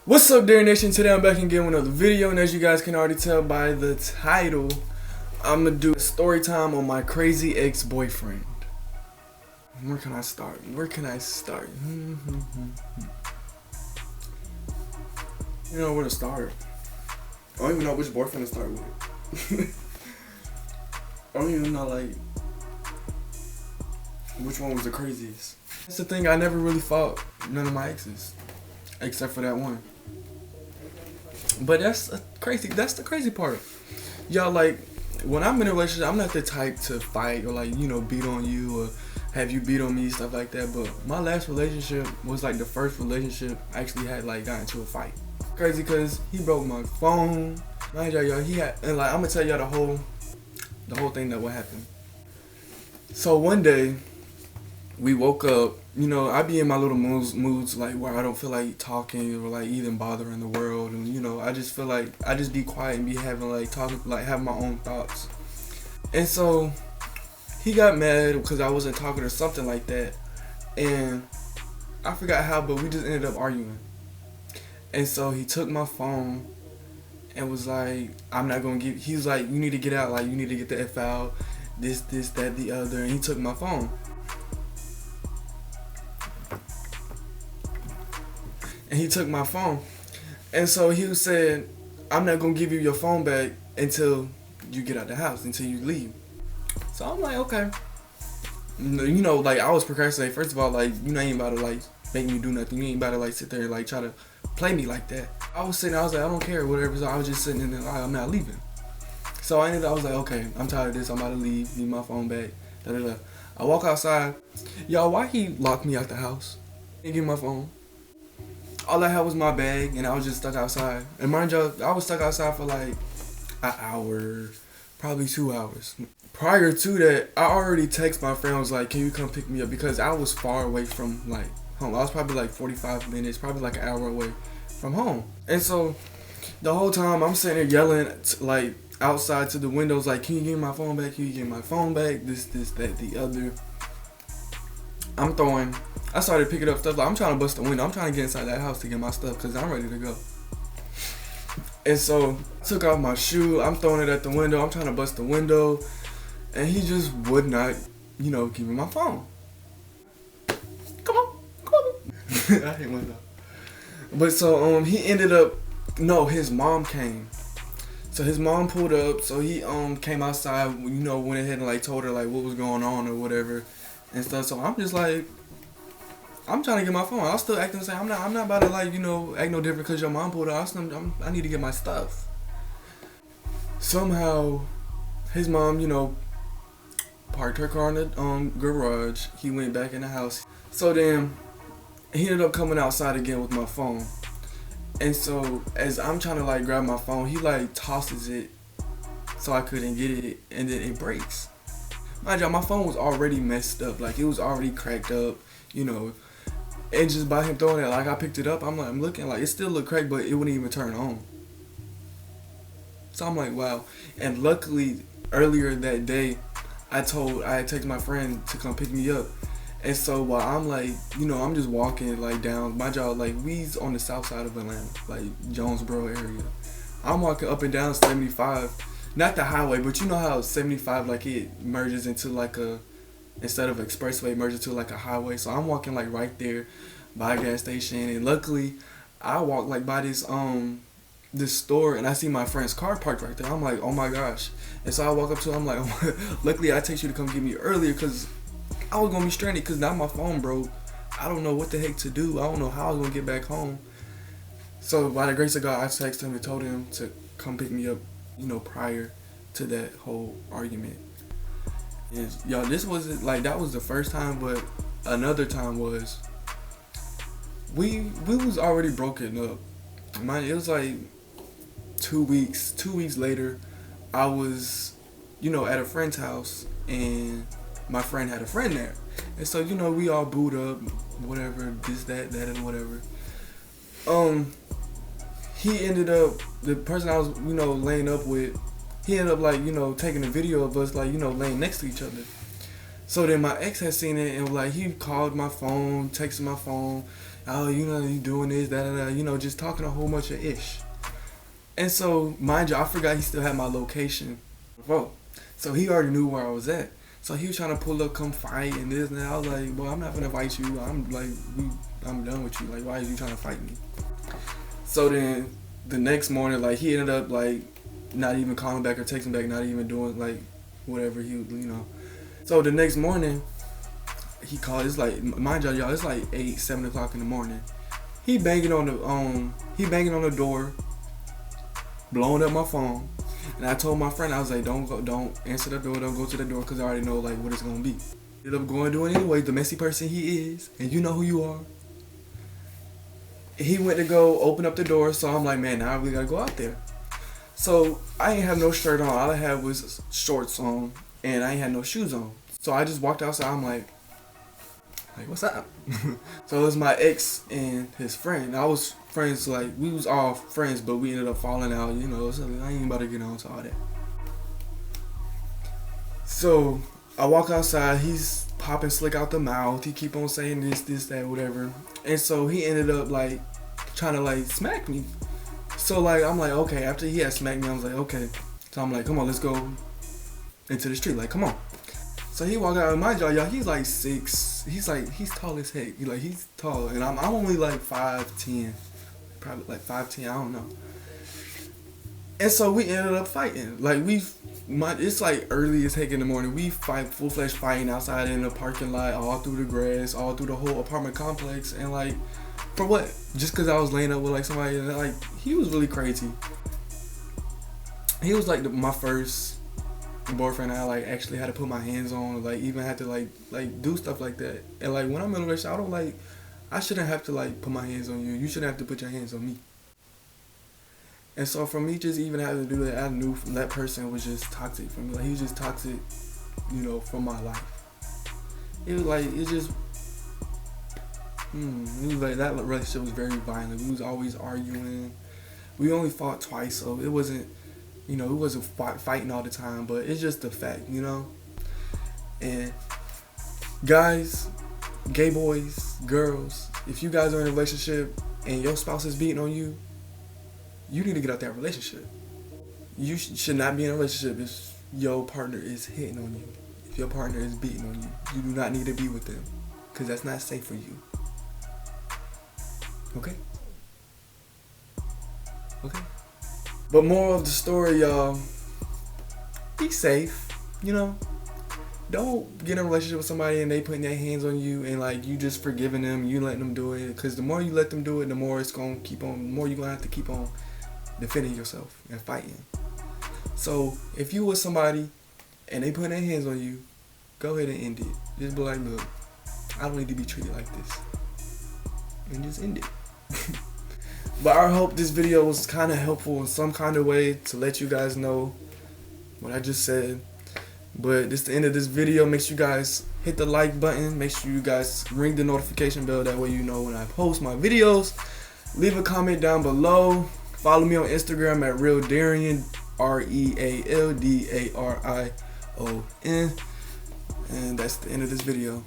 What's up, Darion Nation? Today I'm back again with another video, and as you guys can already tell by the title, I'm gonna do a story time on my crazy ex-boyfriend. Where can I start? You know where to start. I don't even know which boyfriend to start with. I don't even know like which one was the craziest. That's the thing, I never really fought none of my exes, except for that one. But that's the crazy part. Y'all, like, when I'm in a relationship, I'm not the type to fight or like, beat on you or have you beat on me, stuff like that. But my last relationship was like the first relationship I actually had like got into a fight. Crazy cause he broke my phone. Mind y'all, he had, and like I'm gonna tell y'all the whole thing that what happened. So one day we woke up, I be in my little moods like where I don't feel like talking or like even bothering the world, and I just feel like I just be quiet and be having like talking, like have my own thoughts. And so he got mad because I wasn't talking or something like that, and I forgot how, but we just ended up arguing. And so he took my phone and was like, I'm not gonna give. He's like, you need to get out, like you need to get the F out, this, that, the other, and he took my phone. And he took my phone. And so he said, I'm not going to give you your phone back until you get out the house, until you leave. So I'm like, okay. Like I was procrastinating. First of all, like, you ain't about to like make me do nothing. You ain't about to like sit there and like try to play me like that. I was like, I don't care, whatever. So I was just sitting in there, like, I'm not leaving. So I was like, okay, I'm tired of this. I'm about to leave. Need my phone back. Da, da, da. I walk outside. Y'all, why he locked me out the house? He didn't give me my phone. All I had was my bag, and I was just stuck outside. And mind you, I was stuck outside for like an hour, probably 2 hours. Prior to that, I already texted my friend, I was like, can you come pick me up? Because I was far away from like home. I was probably like 45 minutes, probably like an hour away from home. And so the whole time I'm sitting there yelling like outside to the windows, like, can you give me my phone back? Can you give me my phone back? This, that, the other. I started picking up stuff, like I'm trying to bust the window. I'm trying to get inside that house to get my stuff because I'm ready to go. And so I took off my shoe. I'm throwing it at the window. I'm trying to bust the window. And he just would not, give me my phone. Come on. I hate window. But so he ended up, no, his mom came. So his mom pulled up. So he came outside, went ahead and like told her like what was going on or whatever and stuff. So I'm just like, I'm trying to get my phone. I was still acting the same. I'm not about to like, act no different because your mom pulled out. I need to get my stuff. Somehow, his mom, parked her car in the garage. He went back in the house. So then, he ended up coming outside again with my phone. And so, as I'm trying to like grab my phone, he like tosses it so I couldn't get it, and then it breaks. Mind you, my phone was already messed up. Like, it was already cracked up, And just by him throwing it, like I picked it up, I'm looking like it still looked cracked, but it wouldn't even turn on. So I'm like, wow. And luckily, earlier that day, I had texted my friend to come pick me up. And so while I'm like, I'm just walking like down my job, like we's on the south side of Atlanta, like Jonesboro area. I'm walking up and down 75, not the highway, but you know how 75 like it merges into like instead of expressway, merges to like a highway. So I'm walking like right there by a gas station, and luckily I walk like by this store, and I see my friend's car parked right there. I'm like, oh my gosh. And so I walk up to him, I'm like, luckily I text you to come get me earlier because I was gonna be stranded because now my phone broke. I don't know what the heck to do. I don't know how I was gonna get back home. So by the grace of God, I texted him and told him to come pick me up, prior to that whole argument. And y'all, this was like, that was the first time, but another time was we was already broken up. It was like 2 weeks. 2 weeks later, I was, at a friend's house, and my friend had a friend there. And so, we all booed up, whatever, this, that, and whatever. He ended up, the person I was, laying up with, he ended up like, taking a video of us like, laying next to each other. So then my ex had seen it, and like he called my phone, texted my phone, Oh, you know, you doing this, that, you know, just talking a whole bunch of ish. And so, mind you, I forgot he still had my location. Bro, so he already knew where I was at. So he was trying to pull up, come fight, and this and that. I was like, well, I'm not gonna fight you. I'm like, I'm done with you. Like, why are you trying to fight me? So then, the next morning, like, he ended up like not even calling back or texting back, not even doing like whatever he, you know. So the next morning, he called. It's like, mind y'all, it's like 8, 7 o'clock in the morning. He banging on the door, blowing up my phone. And I told my friend, I was like, don't answer the door, don't go to the door, because I already know like what it's gonna be. Ended up going to it anyway, the messy person he is, and you know who you are. He went to go open up the door, so I'm like, man, now I really gotta go out there. So I ain't have no shirt on, all I had was shorts on, and I ain't had no shoes on. So I just walked outside, I'm like, what's up? So it was my ex and his friend. I was friends, like, we was all friends, but we ended up falling out, you know, so I ain't about to get on to all that. So I walk outside, he's popping slick out the mouth, he keep on saying this, that, whatever. And so he ended up like trying to like smack me. So like, I'm like, okay, after he had smacked me, I was like, okay. So I'm like, come on, let's go into the street, like, come on. So he walked out, and mind y'all, he's like 6, he's tall as heck. He's tall, and I'm only like 5'10", probably like 5'10", I don't know. And so we ended up fighting. Like it's like early as heck in the morning. We fight, full-fledged fighting outside in the parking lot, all through the grass, all through the whole apartment complex. And like, for what? Just because I was laying up with like somebody, and like, he was really crazy. He was like my first boyfriend I like actually had to put my hands on, like even had to like do stuff like that. And like when I'm in a relationship, I shouldn't have to like put my hands on you. You shouldn't have to put your hands on me. And so for me just even having to do that, I knew that person was just toxic for me. Like he was just toxic, you know, for my life. It was like, it was like that relationship was very violent. We was always arguing. We only fought twice, so it wasn't, you know, it wasn't fighting all the time, but it's just the fact, you know. And guys, gay boys, girls, if you guys are in a relationship and your spouse is beating on you, you need to get out that relationship. You should not be in a relationship if your partner is hitting on you. If your partner is beating on you, you do not need to be with them, because that's not safe for you. Okay? Okay? But moral of the story, y'all, be safe, you know. Don't get in a relationship with somebody and they putting their hands on you and like you just forgiving them, you letting them do it. Because the more you let them do it, the more it's going to keep on, the more you're going to have to keep on defending yourself and fighting. So if you with somebody and they putting their hands on you, go ahead and end it. Just be like, look, I don't need to be treated like this. And just end it. But I hope this video was kind of helpful in some kind of way to let you guys know what I just said. But this is the end of this video. Make sure you guys hit the like button. Make sure you guys ring the notification bell. That way you know when I post my videos. Leave a comment down below. Follow me on Instagram at RealDarion, RealDarion. And that's the end of this video.